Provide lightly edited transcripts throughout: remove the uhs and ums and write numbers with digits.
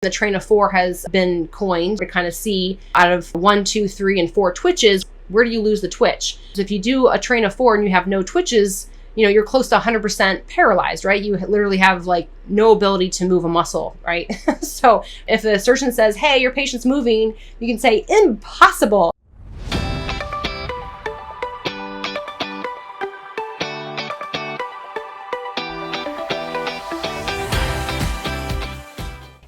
The train of 4 has been coined to kind of see out of 1, 2, 3, and 4 twitches, where do you lose the twitch? So if you do a train of 4 and you have no twitches, you're close to 100% paralyzed, right? You literally have like no ability to move a muscle, right? So if the surgeon says, hey, your patient's moving, you can say, impossible.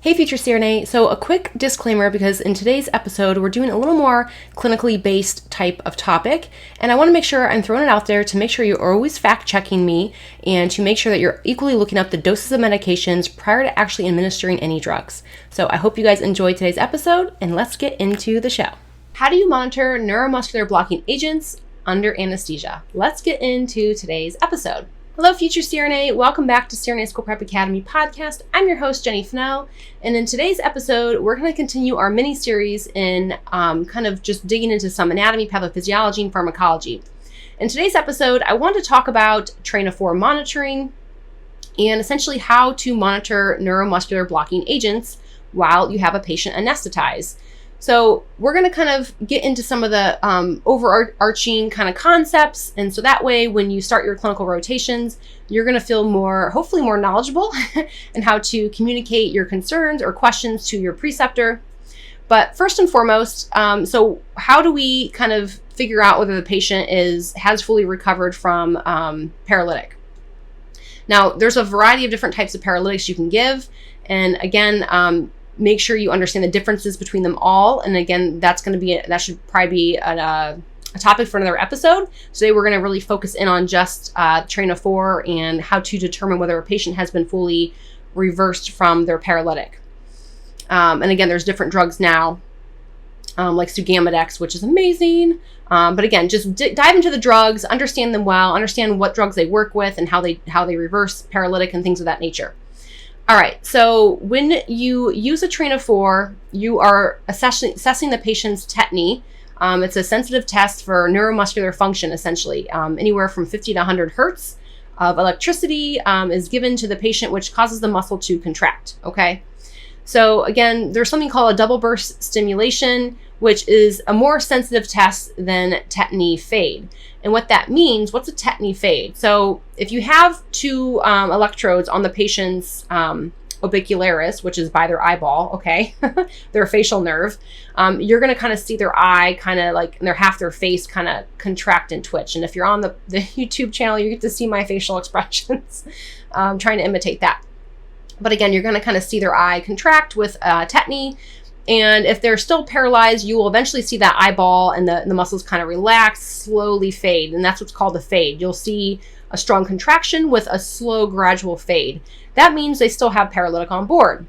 Hey future CRNA, so a quick disclaimer because in today's episode we're doing a little more clinically based type of topic, and I want to make sure I'm throwing it out there to make sure you're always fact checking me and to make sure that you're equally looking up the doses of medications prior to actually administering any drugs. So I hope you guys enjoyed today's episode, and let's get into the show. How do you monitor neuromuscular blocking agents under anesthesia? Let's get into today's episode. Hello, future CRNA. Welcome back to CRNA School Prep Academy podcast. I'm your host, Jenny Fennell, and in today's episode, we're going to continue our mini-series in kind of just digging into some anatomy, pathophysiology, and pharmacology. In today's episode, I want to talk about train of 4 monitoring and essentially how to monitor neuromuscular blocking agents while you have a patient anesthetized. So we're going to kind of get into some of the overarching kind of concepts. And so that way, when you start your clinical rotations, you're going to feel hopefully more knowledgeable in how to communicate your concerns or questions to your preceptor. But first and foremost, so how do we kind of figure out whether the patient has fully recovered from paralytic? Now, there's a variety of different types of paralytics you can give. And again, make sure you understand the differences between them all. And again, that should probably be a topic for another episode. Today, we're going to really focus in on just train of 4 and how to determine whether a patient has been fully reversed from their paralytic. And again, there's different drugs now, like Sugamidex, which is amazing. But again, just dive into the drugs, understand them well, understand what drugs they work with and how they reverse paralytic and things of that nature. All right, so when you use a train of 4, you are assessing the patient's tetany. It's a sensitive test for neuromuscular function, essentially. Anywhere from 50 to 100 hertz of electricity is given to the patient, which causes the muscle to contract, okay? So again, there's something called a double burst stimulation, which is a more sensitive test than tetany fade. And what that means, what's a tetany fade? So if you have 2 electrodes on the patient's orbicularis, which is by their eyeball, okay, their facial nerve, you're going to kind of see their eye kind of like, half their face kind of contract and twitch. And if you're on the YouTube channel, you get to see my facial expressions, trying to imitate that. But again, you're going to kind of see their eye contract with tetany. And if they're still paralyzed, you will eventually see that eyeball and the muscles kind of relax, slowly fade. And that's what's called a fade. You'll see a strong contraction with a slow, gradual fade. That means they still have paralytic on board.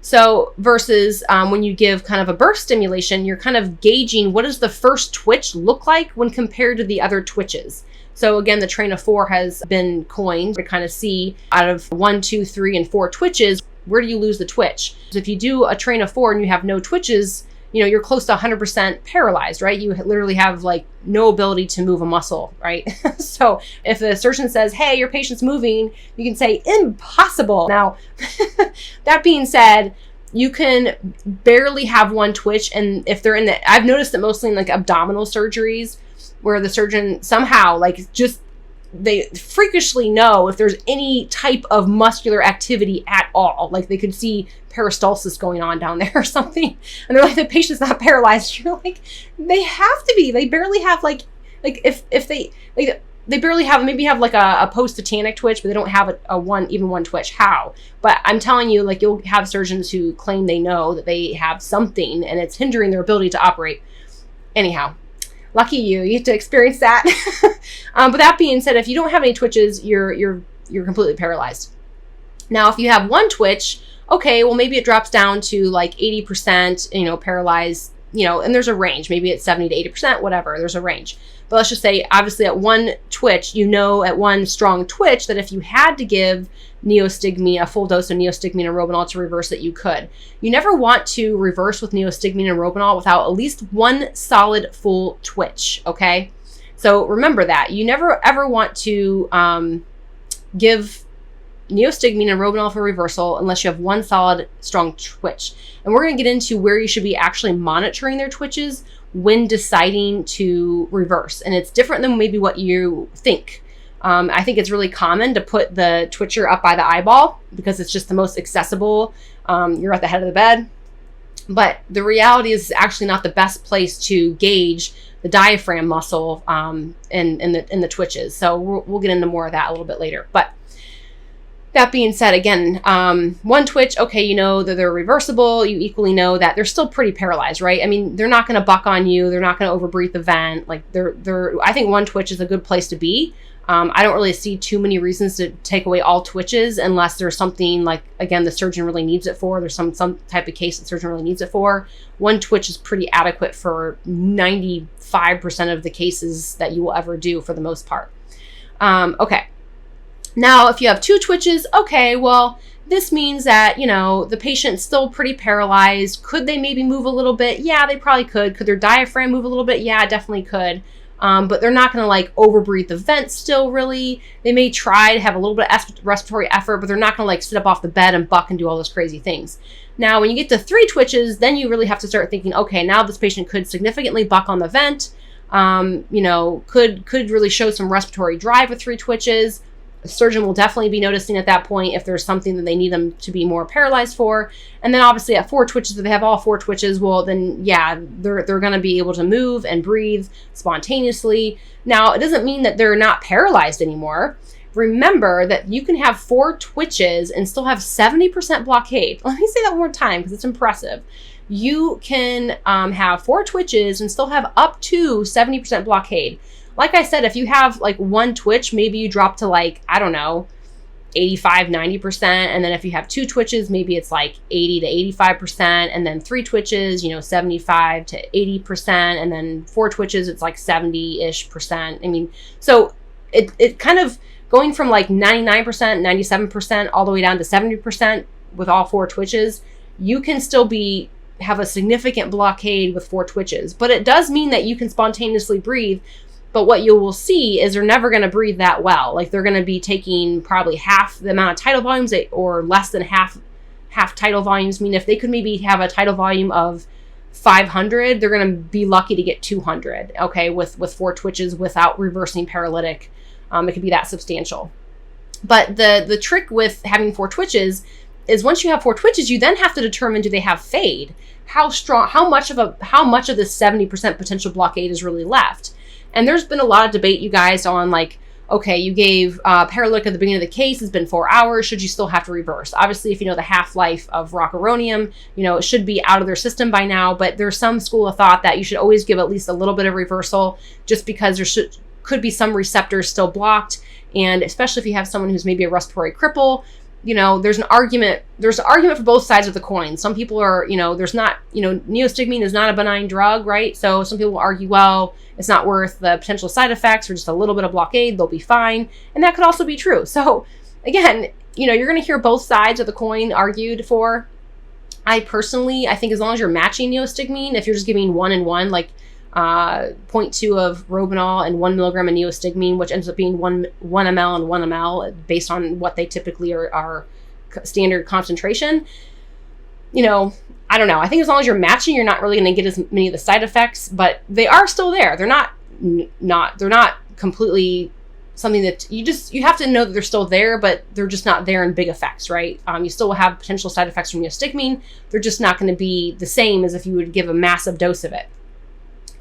So versus when you give kind of a burst stimulation, you're kind of gauging what does the first twitch look like when compared to the other twitches. So again, the train of 4 has been coined to kind of see out of 1, 2, 3, and 4 twitches, where do you lose the twitch? So if you do a train of 4 and you have no twitches, you're close to 100% paralyzed, right? You literally have like no ability to move a muscle, right? So if the surgeon says, hey, your patient's moving, you can say, impossible. Now, that being said, you can barely have one twitch. And if they're I've noticed that mostly in like abdominal surgeries where the surgeon somehow they freakishly know if there's any type of muscular activity at all. Like they could see peristalsis going on down there or something. And they're like, the patient's not paralyzed. You're like, they have to be. They barely have if they barely have, maybe have like a post-tetanic twitch, but they don't have even one twitch. How? But I'm telling you, like you'll have surgeons who claim they know that they have something and it's hindering their ability to operate. Anyhow. Lucky you get to experience that. But that being said, if you don't have any twitches, you're completely paralyzed. Now, if you have one twitch, okay, well maybe it drops down to like 80%, paralyzed, and there's a range. Maybe it's 70 to 80%, whatever. There's a range. But let's just say, obviously, at one twitch, at one strong twitch, that if you had to give neostigmine, a full dose of neostigmine and Robenal to reverse it, you could. You never want to reverse with neostigmine and Robenal without at least one solid full twitch, okay? So remember that. You never ever want to give neostigmine and Robenal for reversal unless you have one solid, strong twitch. And we're going to get into where you should be actually monitoring their twitches when deciding to reverse. And it's different than maybe what you think. I think it's really common to put the twitcher up by the eyeball because it's just the most accessible. You're at the head of the bed. But the reality is it's actually not the best place to gauge the diaphragm muscle in the twitches. So we'll get into more of that a little bit later. But that being said, again, one twitch, okay, you know that they're reversible. You equally know that they're still pretty paralyzed, right? I mean, they're not going to buck on you. They're not going to overbreathe the vent. Like I think one twitch is a good place to be. I don't really see too many reasons to take away all twitches unless there's something like, again, the surgeon really needs it for. There's some type of case the surgeon really needs it for. One twitch is pretty adequate for 95% of the cases that you will ever do for the most part. Okay. Now, if you have two twitches, okay, well, this means that, you know, the patient's still pretty paralyzed. Could they maybe move a little bit? Yeah, they probably could. Could their diaphragm move a little bit? Yeah, definitely could. But they're not going to like overbreathe the vent still really. They may try to have a little bit of respiratory effort, but they're not going to like sit up off the bed and buck and do all those crazy things. Now, when you get to three twitches, then you really have to start thinking, okay, now this patient could significantly buck on the vent, you know, could really show some respiratory drive with three twitches. The surgeon will definitely be noticing at that point if there's something that they need them to be more paralyzed for. And then obviously at four twitches, if they have all four twitches, well then yeah, they're going to be able to move and breathe spontaneously. Now, it doesn't mean that they're not paralyzed anymore. Remember that you can have four twitches and still have 70% blockade. Let me say that one more time because it's impressive. You can have four twitches and still have up to 70% blockade. Like I said, if you have like one twitch, maybe you drop to like, I don't know, 85, 90%. And then if you have two twitches, maybe it's like 80 to 85%. And then three twitches, you know, 75 to 80%. And then four twitches, it's like 70-ish%. I mean, so it kind of going from like 99%, 97% all the way down to 70% with all four twitches, you can still have a significant blockade with four twitches. But it does mean that you can spontaneously breathe. But what you will see is they're never going to breathe that well. Like they're going to be taking probably half the amount of tidal volumes or less than half tidal volumes. I mean, if they could maybe have a tidal volume of 500, they're going to be lucky to get 200, okay, with four twitches without reversing paralytic. It could be that substantial. But the trick with having four twitches is once you have four twitches, you then have to determine, do they have fade? How much of this 70% potential blockade is really left? And there's been a lot of debate, you guys, on like, okay, you gave paralytic at the beginning of the case, it's been 4 hours, should you still have to reverse? Obviously, if you know the half-life of rocuronium, you know, it should be out of their system by now, but there's some school of thought that you should always give at least a little bit of reversal just because there could be some receptors still blocked. And especially if you have someone who's maybe a respiratory cripple, you know, there's an argument for both sides of the coin. Some people are, you know, neostigmine is not a benign drug, right? So some people will argue, well, it's not worth the potential side effects or just a little bit of blockade, they'll be fine. And that could also be true. So again, you know, you're going to hear both sides of the coin argued for. I think as long as you're matching neostigmine, if you're just giving 1 and 1, like 0.2 of Robenal and 1 milligram of neostigmine, which ends up being 1 ml and 1 ml based on what they typically are standard concentration. You know, I don't know. I think as long as you're matching, you're not really going to get as many of the side effects, but they are still there. They're not completely something that you have to know that they're still there, but they're just not there in big effects, right? You still will have potential side effects from neostigmine. They're just not going to be the same as if you would give a massive dose of it.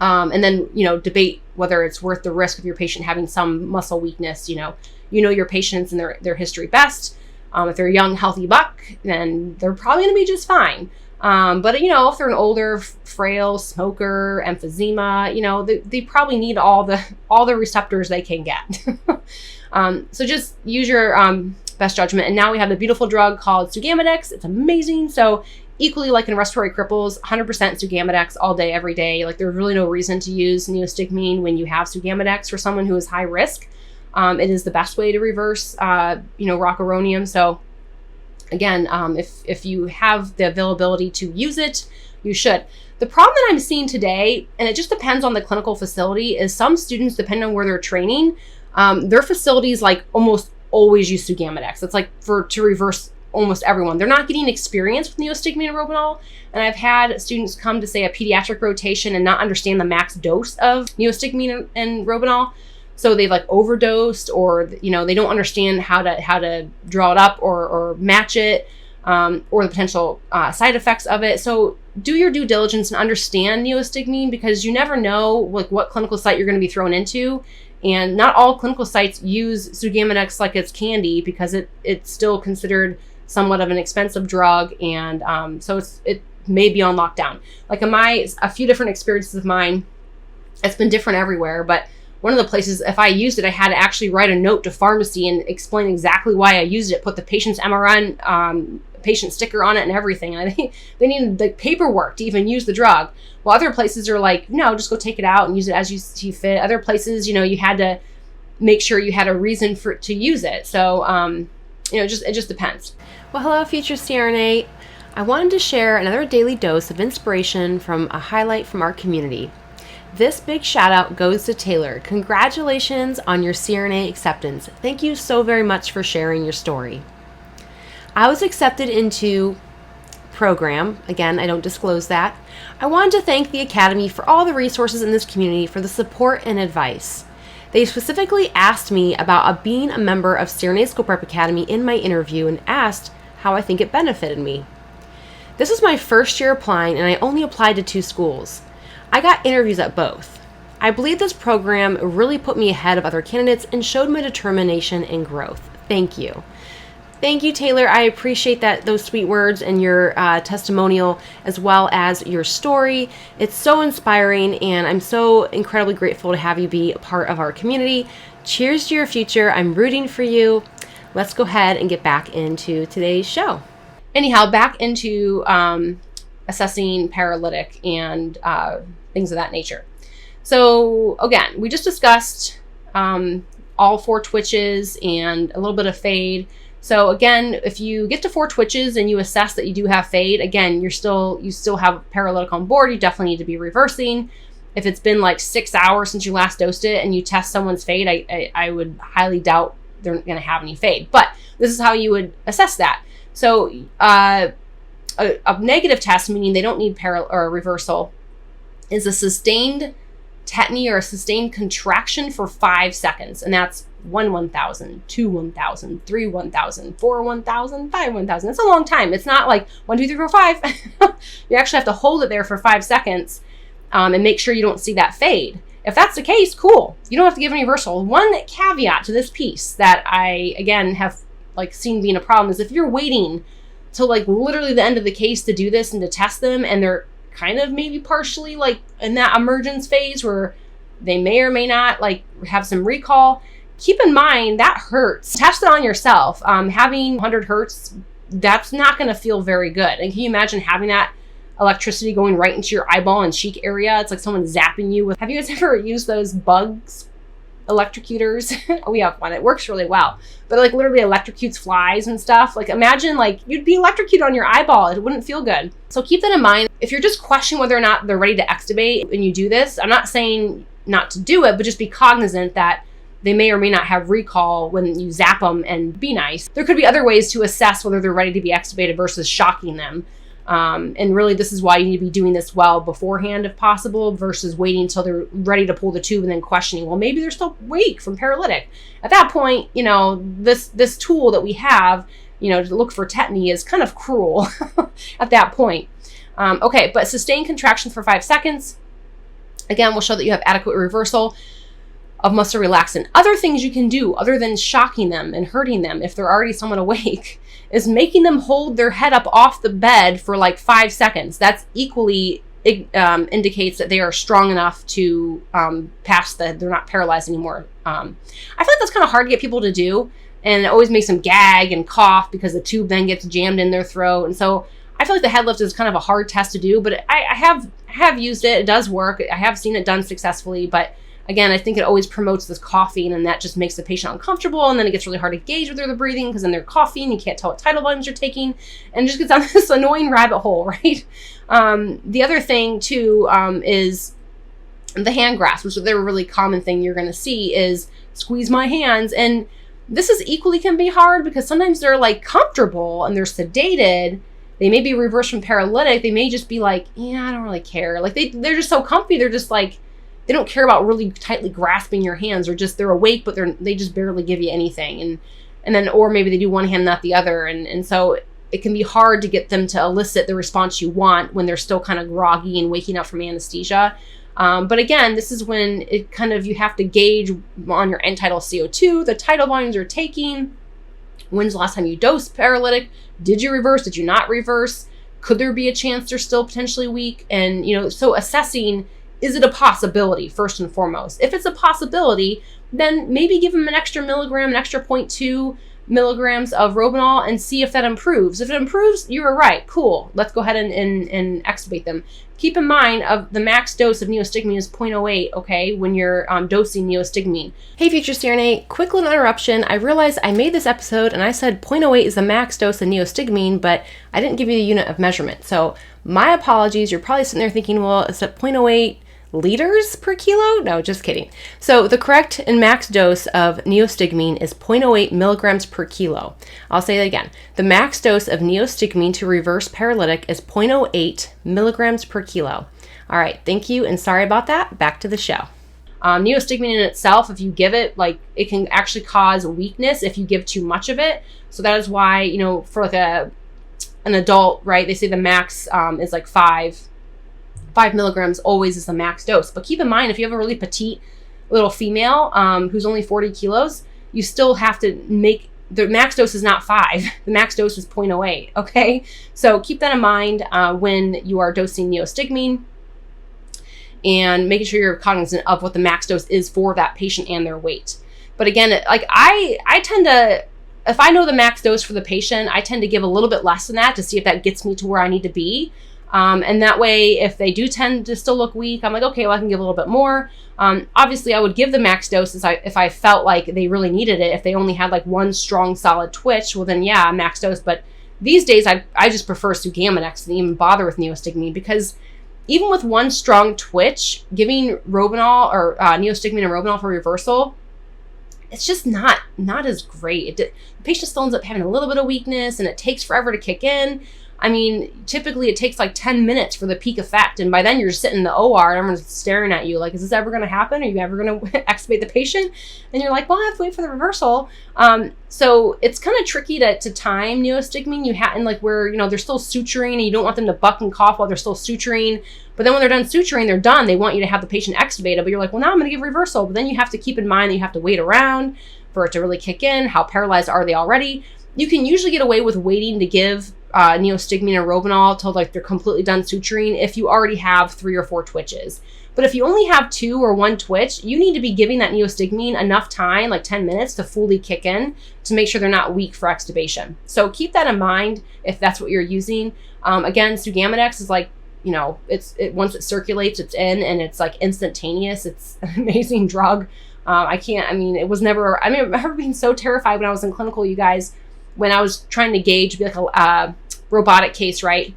And then, you know, debate whether it's worth the risk of your patient having some muscle weakness. You know your patients and their history best. If they're a young, healthy buck, then they're probably going to be just fine. But, you know, if they're an older, frail smoker, emphysema, you know, they probably need all the receptors they can get. So just use your best judgment. And now we have the beautiful drug called Sugammadex. It's amazing. So equally like in respiratory cripples, 100% Sugammadex all day, every day. Like there's really no reason to use neostigmine when you have Sugammadex for someone who is high risk. It is the best way to reverse, rocuronium. So again, if you have the availability to use it, you should. The problem that I'm seeing today, and it just depends on the clinical facility, is some students, depending on where they're training, their facilities like almost always use sugammadex. That's like to reverse almost everyone. They're not getting experience with neostigmine and robenol. And I've had students come to say a pediatric rotation and not understand the max dose of neostigmine and robenol. So they've like overdosed, or, they don't understand how to draw it up or match it, or the potential side effects of it. So do your due diligence and understand neostigmine, because you never know like what clinical site you're going to be thrown into. And not all clinical sites use sugammadex like it's candy, because it's still considered somewhat of an expensive drug. And so it may be on lockdown. Like a few different experiences of mine, it's been different everywhere, but one of the places, if I used it, I had to actually write a note to pharmacy and explain exactly why I used it, put the patient's MRN, patient sticker on it and everything. And I think they needed the paperwork to even use the drug. While other places are like, no, just go take it out and use it as you see fit. Other places, you had to make sure you had a reason to use it. So, it just depends. Well, hello, future CRNA. I wanted to share another daily dose of inspiration from a highlight from our community. This big shout out goes to Taylor. Congratulations on your CRNA acceptance. Thank you so very much for sharing your story. I was accepted into program. Again, I don't disclose that. I wanted to thank the Academy for all the resources in this community for the support and advice. They specifically asked me about being a member of CRNA School Prep Academy in my interview and asked how I think it benefited me. This was my first year applying, and I only applied to 2 schools. I got interviews at both. I believe this program really put me ahead of other candidates and showed my determination and growth. Thank you. Thank you, Taylor. I appreciate those sweet words and your testimonial, as well as your story. It's so inspiring, and I'm so incredibly grateful to have you be a part of our community. Cheers to your future. I'm rooting for you. Let's go ahead and get back into today's show. Anyhow, back into assessing paralytic and things of that nature. So again, we just discussed all 4 twitches and a little bit of fade. So again, if you get to 4 twitches and you assess that you do have fade, again, you still have paralytic on board. You definitely need to be reversing. If it's been like 6 hours since you last dosed it and you test someone's fade, I would highly doubt they're going to have any fade. But this is how you would assess that. So a negative test, meaning they don't need or reversal, is a sustained tetany or a sustained contraction for 5 seconds. And that's 1 1,000, 2 1,000, 3 1,000, 4 1,000, 5 1,000. It's a long time. It's not like 1, 2, 3, 4, 5. You actually have to hold it there for 5 seconds and make sure you don't see that fade. If that's the case, cool. You don't have to give any reversal. One caveat to this piece that I, again, have seen being a problem is if you're waiting till literally the end of the case to do this and to test them, and they're kind of maybe partially in that emergence phase where they may or may not have some recall, keep in mind that hurts. Test it on yourself. Having 100 hertz, that's not going to feel very good. And can you imagine having that electricity going right into your eyeball and cheek area? It's like someone zapping you with. Have you guys ever used those bugs electrocutors? We have one. It works really well. But literally electrocutes flies and stuff. Imagine you'd be electrocuted on your eyeball. It wouldn't feel good. So keep that in mind. If you're just questioning whether or not they're ready to extubate and you do this, I'm not saying not to do it, but just be cognizant that they may or may not have recall when you zap them, and be nice. There could be other ways to assess whether they're ready to be extubated versus shocking them. And really, this is why you need to be doing this well beforehand, if possible, versus waiting until they're ready to pull the tube and then questioning, well, maybe they're still weak from paralytic. At that point, this tool that we have, to look for tetany is kind of cruel at that point. Okay, but sustained contraction for 5 seconds, again, will show that you have adequate reversal of muscle relaxant. Other things you can do other than shocking them and hurting them if they're already somewhat awake is making them hold their head up off the bed for 5 seconds. That's equally indicates that they are strong enough to pass they're not paralyzed anymore. I feel like that's kind of hard to get people to do, and it always makes them gag and cough because the tube then gets jammed in their throat. And so I feel like the head lift is kind of a hard test to do, but I have used it. It does work. I have seen it done successfully, but again, I think it always promotes this coughing, and that just makes the patient uncomfortable, and then it gets really hard to gauge whether they're breathing because then they're coughing. You can't tell what tidal volumes you're taking, and it just gets down this annoying rabbit hole, right? The other thing, too, is the hand grasp, which is a really common thing you're going to see is squeeze my hands. And This is equally can be hard because sometimes they're like comfortable and they're sedated. They may be reversed from paralytic. They may just be like, yeah, I don't really care. Like they're just so comfy. They're just like, they don't care about really tightly grasping your hands, or just they're awake, but they just barely give you anything. And then, or maybe they do one hand, not the other. And so it can be hard to get them to elicit the response you want when they're still kind of groggy and waking up from anesthesia. But again, this is when it kind of, you have to gauge on your end tidal CO2, the tidal volumes you're taking. When's the last time you dosed paralytic? Did you reverse? Did you not reverse? Could there be a chance they're still potentially weak? And, so assessing, is it a possibility first and foremost? If it's a possibility, then maybe give them an extra milligram, an extra 0.2 milligrams of Robenal and see if that improves. If it improves, you were right. Cool. Let's go ahead and extubate them. Keep in mind of the max dose of neostigmine is 0.08, okay, when you're dosing neostigmine. Hey, future CRNA, quick little interruption. I realized I made this episode and I said 0.08 is the max dose of neostigmine, but I didn't give you the unit of measurement. So my apologies. You're probably sitting there thinking, well, is it 0.08 liters per kilo? No, just kidding. So the correct and max dose of neostigmine is 0.08 milligrams per kilo. I'll say that again. The max dose of neostigmine to reverse paralytic is 0.08 milligrams per kilo. All right, thank you, and sorry about that. Back to the show. Neostigmine in itself, if you give it, like, it can actually cause weakness if you give too much of it. So that is why, for like an adult, right, they say the max is like 5 milligrams always is the max dose. But keep in mind, if you have a really petite little female who's only 40 kilos, you still have to make, the max dose is not 5. The max dose is 0.08, okay? So keep that in mind when you are dosing neostigmine, and making sure you're cognizant of what the max dose is for that patient and their weight. But again, like I tend to, if I know the max dose for the patient, I tend to give a little bit less than that to see if that gets me to where I need to be. And that way, if they do tend to still look weak, I'm like, okay, well, I can give a little bit more. Obviously, I would give the max dose if I felt like they really needed it. If they only had like one strong, solid twitch, well, then yeah, max dose. But these days, I just prefer Sugamidex than even bother with neostigmine, because even with one strong twitch, giving Robenal or neostigmine and Robenal for reversal, it's just not as great. The patient still ends up having a little bit of weakness, and it takes forever to kick in. I mean, typically it takes like 10 minutes for the peak effect. And by then you're sitting in the OR and everyone's staring at you like, is this ever going to happen? Are you ever going to extubate the patient? And you're like, well, I have to wait for the reversal. So it's kind of tricky to time neostigmine. You have, and like where, they're still suturing and you don't want them to buck and cough while they're still suturing. But then when they're done suturing, they're done. They want you to have the patient extubated, but you're like, well, now I'm going to give reversal. But then you have to keep in mind that you have to wait around for it to really kick in. How paralyzed are they already? You can usually get away with waiting to give neostigmine or Robenal till like they're completely done suturing if you already have 3 or 4 twitches. But if you only have 2 or 1 twitch, you need to be giving that neostigmine enough time, like 10 minutes, to fully kick in to make sure they're not weak for extubation. So keep that in mind if that's what you're using. Again, Sugamidex is like, once it circulates, it's in, and it's like instantaneous. It's an amazing drug. I remember being so terrified when I was in clinical, you guys, when I was trying to gauge like a robotic case, right?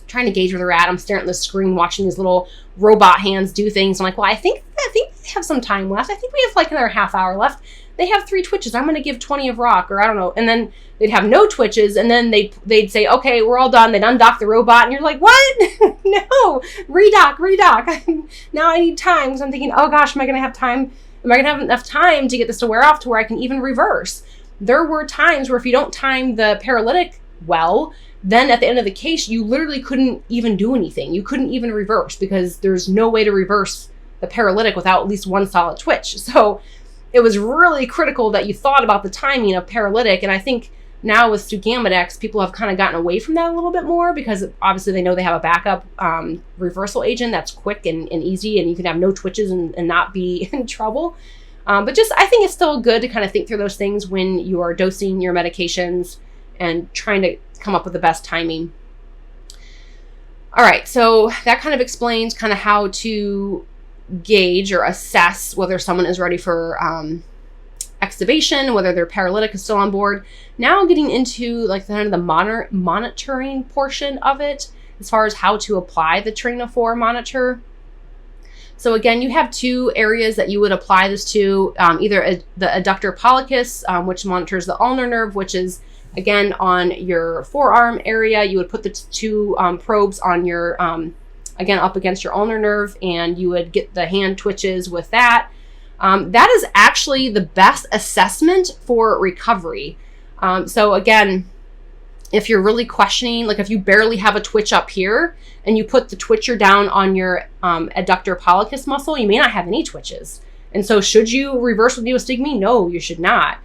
Trying to gauge where they're at. I'm staring at the screen, watching these little robot hands do things. I'm like, well, I think they have some time left. I think we have like another half hour left. They have 3 twitches. I'm going to give 20 of rock, or I don't know. And then they'd have no twitches, and then they'd say, okay, we're all done. They'd undock the robot, and you're like, what? No, redock. Now I need time, because I'm thinking, oh gosh, am I going to have time? Am I going to have enough time to get this to wear off to where I can even reverse? There were times where if you don't time the paralytic well, then at the end of the case, you literally couldn't even do anything. You couldn't even reverse, because there's no way to reverse the paralytic without at least 1 solid twitch. So it was really critical that you thought about the timing of paralytic. And I think now with Sugamidex, people have kind of gotten away from that a little bit more, because obviously they know they have a backup reversal agent that's quick and easy, and you can have no twitches and not be in trouble. But just, I think it's still good to kind of think through those things when you are dosing your medications and trying to come up with the best timing. All right, so that kind of explains kind of how to gauge or assess whether someone is ready for extubation, whether their paralytic is still on board. Now getting into like kind of the monitoring portion of it, as far as how to apply the Train of 4 monitor. So again, you have two areas that you would apply this to, either the adductor pollicis, which monitors the ulnar nerve, which is again on your forearm area. You would put the two probes on your, again, up against your ulnar nerve, and you would get the hand twitches with that. That is actually the best assessment for recovery. So again, if you're really questioning, like if you barely have a twitch up here and you put the twitcher down on your adductor pollicis muscle, you may not have any twitches. And so should you reverse with neostigmine? No, you should not.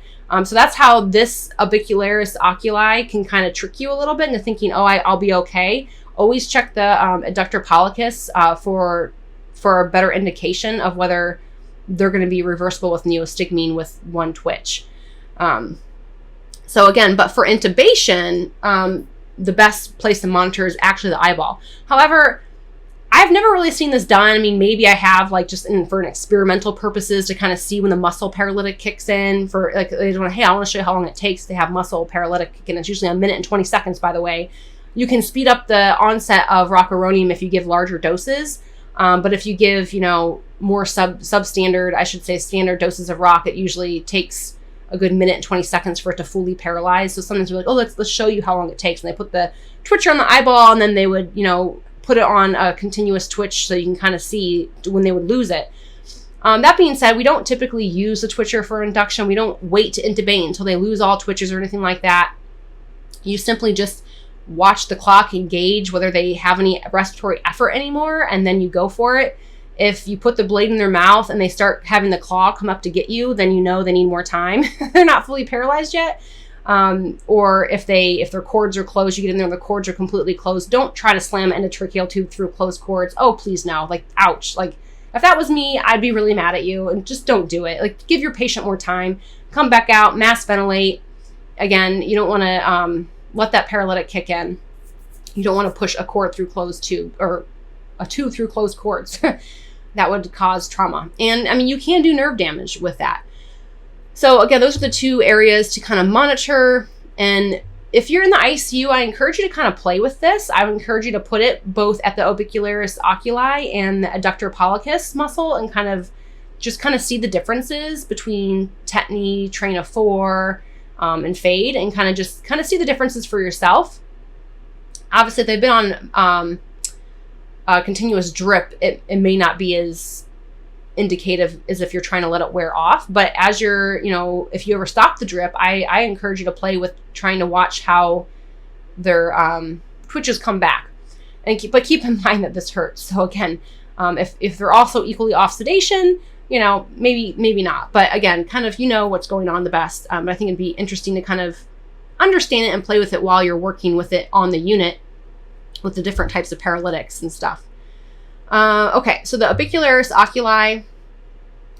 So that's how this orbicularis oculi can kind of trick you a little bit into thinking, oh, I'll be okay. Always check the adductor pollicis for a better indication of whether they're going to be reversible with neostigmine with one twitch. So again, but for intubation, the best place to monitor is actually the eyeball. However, I've never really seen this done. I mean, maybe I have, like, just for an experimental purposes to kind of see when the muscle paralytic kicks in. For like, they want to, hey, I want to show you how long it takes to have muscle paralytic kick in. It's usually 1 minute and 20 seconds, by the way. You can speed up the onset of rocuronium if you give larger doses. But if you give, more substandard, I should say standard doses of rock, it usually takes a good minute and 20 seconds for it to fully paralyze. So sometimes we're like, oh, let's show you how long it takes. And they put the twitcher on the eyeball, and then they would, put it on a continuous twitch so you can kind of see when they would lose it. That being said, we don't typically use the twitcher for induction. We don't wait to intubate until they lose all twitches or anything like that. You simply just watch the clock and gauge whether they have any respiratory effort anymore, and then you go for it. If you put the blade in their mouth and they start having the claw come up to get you, then you know they need more time. They're not fully paralyzed yet. Or if their cords are closed, you get in there and the cords are completely closed. Don't try to slam an endotracheal tube through closed cords. Oh, please no. Like, ouch. Like, if that was me, I'd be really mad at you, and just don't do it. Like, give your patient more time. Come back out, mass ventilate. Again, you don't want to let that paralytic kick in. You don't want to push a cord through closed tube, or a tube through closed cords. That would cause trauma. And I mean, you can do nerve damage with that. So again, those are the two areas to kind of monitor. And if you're in the ICU, I encourage you to kind of play with this. I would encourage you to put it both at the orbicularis oculi and the adductor pollicis muscle, and kind of see the differences between tetany, train of 4, and fade, and kind of see the differences for yourself. Obviously, if they've been on continuous drip, it may not be as indicative as if you're trying to let it wear off. But as you're, if you ever stop the drip, I encourage you to play with trying to watch how their twitches come back. But keep in mind that this hurts. So again, if they're also equally off sedation, maybe not. But again, kind of what's going on the best. But I think it'd be interesting to kind of understand it and play with it while you're working with it on the unit with the different types of paralytics and stuff. Okay, so the orbicularis oculi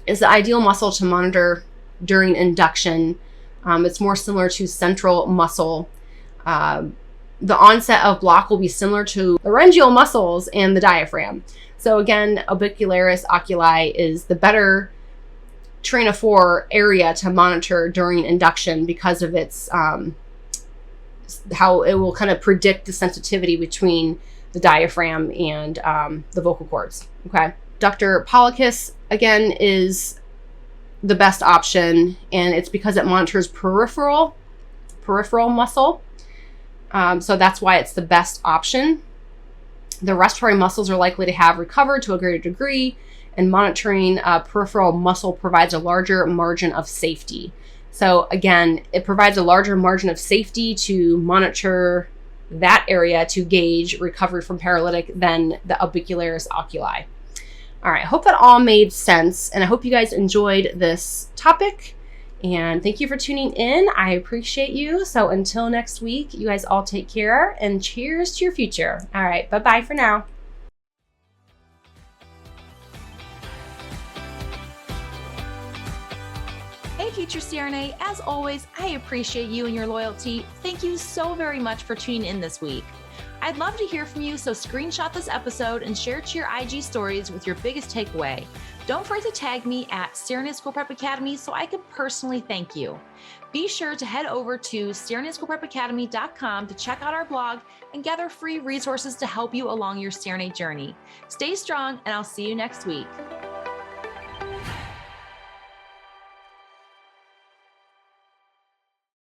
is the ideal muscle to monitor during induction. It's more similar to central muscle. The onset of block will be similar to laryngeal muscles and the diaphragm. So again, orbicularis oculi is the better train of 4 area to monitor during induction because of its how it will kind of predict the sensitivity between the diaphragm and the vocal cords. Okay. Adductor pollicis, again, is the best option, and it's because it monitors peripheral muscle. So that's why it's the best option. The respiratory muscles are likely to have recovered to a greater degree, and monitoring peripheral muscle provides a larger margin of safety. So again, it provides a larger margin of safety to monitor that area to gauge recovery from paralytic than the orbicularis oculi. All right, I hope that all made sense, and I hope you guys enjoyed this topic, and thank you for tuning in. I appreciate you. So until next week, you guys all take care, and cheers to your future. All right, bye-bye for now. Hey Future CRNA, as always, I appreciate you and your loyalty. Thank you so very much for tuning in this week. I'd love to hear from you, so screenshot this episode and share it to your IG stories with your biggest takeaway. Don't forget to tag me at CRNA School Prep Academy so I can personally thank you. Be sure to head over to CRNASchoolPrepAcademy.com to check out our blog and gather free resources to help you along your CRNA journey. Stay strong, and I'll see you next week.